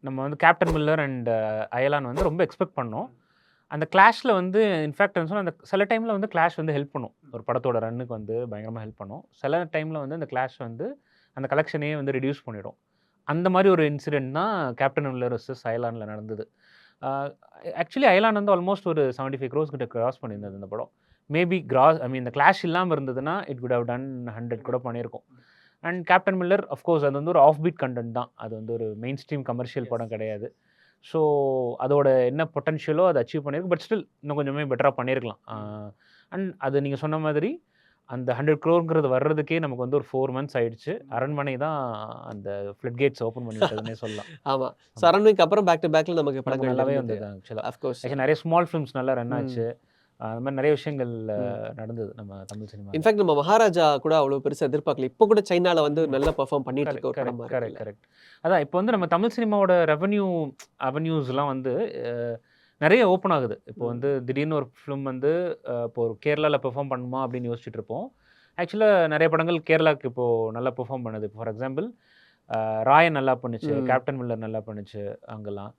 நம்ம வந்து captain Miller and அயலான் வந்து ரொம்ப எக்ஸ்பெக்ட் பண்ணோம். அந்த கிளாஷ்ல வந்து இன்ஃபேக்ட் சொன்னா அந்த சில டைம்ல வந்து கிளாஷ் வந்து ஹெல்ப் பண்ணும். ஒரு படத்தோட ரன்னுக்கு வந்து பயங்கரமா ஹெல்ப் பண்ணும். சில டைம்ல வந்து அந்த கிளாஷ் வந்து அந்த கலெக்ஷனையே வந்து ரெடியூஸ் பண்ணிடும். அந்த மாரி ஒரு இன்சிடென்ட் தான் கேப்டன் மில்லர் வெர்சஸ் அயலான்ல நடந்தது. ஆ ஆக்சுவலி அயலான் வந்து ஆல்மோஸ்ட் ஒரு 75 க்ரோர்ஸ் கிட்ட கிராஸ் பண்ணியிருந்தது இந்த படம். மேபி ஐ மீன் இந்த கிளாஷ் இல்லாம இருந்ததுன்னா, இட் குட் ஹவ் டன் 100 கூட பண்ணியிருக்கும். அண்ட் கேப்டன் மில்லர் அஃப்கோர்ஸ் அது வந்து ஒரு ஆஃப் பீட் கன்டென்ட் தான். அது வந்து ஒரு மெயின் ஸ்ட்ரீம் கமர்ஷியல் படம் கிடையாது. ஸோ அதோட என்ன பொட்டன்ஷியலோ அத அச்சீவ் பண்ணியிருக்கு. பட் ஸ்டில் இன்னும் கொஞ்சமே பெட்டரா பண்ணியிருக்கலாம். அண்ட் அது நீங்க சொன்ன மாதிரி அந்த 100 க்ரோர்ங்கிறது வர்றதுக்கே நமக்கு வந்து ஒரு 4 மந்த்ஸ் ஆயிடுச்சு. அரண்மனை தான் அந்த ஃப்ளட் கேட்ஸ் ஓப்பன் பண்ணி விட்டதுன்னே சொல்லலாம். ஆமா. ஆமா. சரவணனுக்கு அப்புறம் பேக் டு பேக்ல நமக்கு நமக்கு படங்கள் நல்லாவே இருந்தது. வந்தது ஆக்சுவலா. Of course. ஆக்சுவலா நெறைய ஸ்மால் ஃபிலிம்ஸ் நல்லா ரன் ம். ஆச்சு. அந்த மாரி நெறைய விஷயங்கள் ம். நடந்தது நம்ம தமிழ் சினிமால. இன்ஃபாக்ட் நம்ம மகாராஜா கூட அவ்வளோ பெருசா எதிர்பார்க்கல. இப்ப கூட சைனால வந்து ம். நல்லா பெர்ஃபார்ம் பண்ணிட்டு இருக்க கரெக்ட், ஒரு கரெக்ட், படமா கரெக்ட், இருக்குல்ல. கரெக்ட். அதான் இப்போ வந்து நம்ம தமிழ் சினிமாவோட அவென்யூஸ்லாம் வந்து அ நெறைய ஓப்பன் ஆகுது. இப்போ வந்து திடீர்னு ஒரு ஃபிலிம் வந்து இப்போ ஒரு கேரளால பெர்ஃபார்ம் பண்ணுமா அப்படின்னு யோசிச்சுட்டு இருப்போம். ஆக்சுவலா நெறைய படங்கள் கேரளாக்கு இப்போ நல்லா பெர்ஃபார்ம் பண்ணுது. ஃபார் எக்ஸாம்பிள் ராயன் நல்லா பண்ணுச்சு. ம். கேப்டன் மில்லர் நல்லா பண்ணுச்சு அங்கலாம்.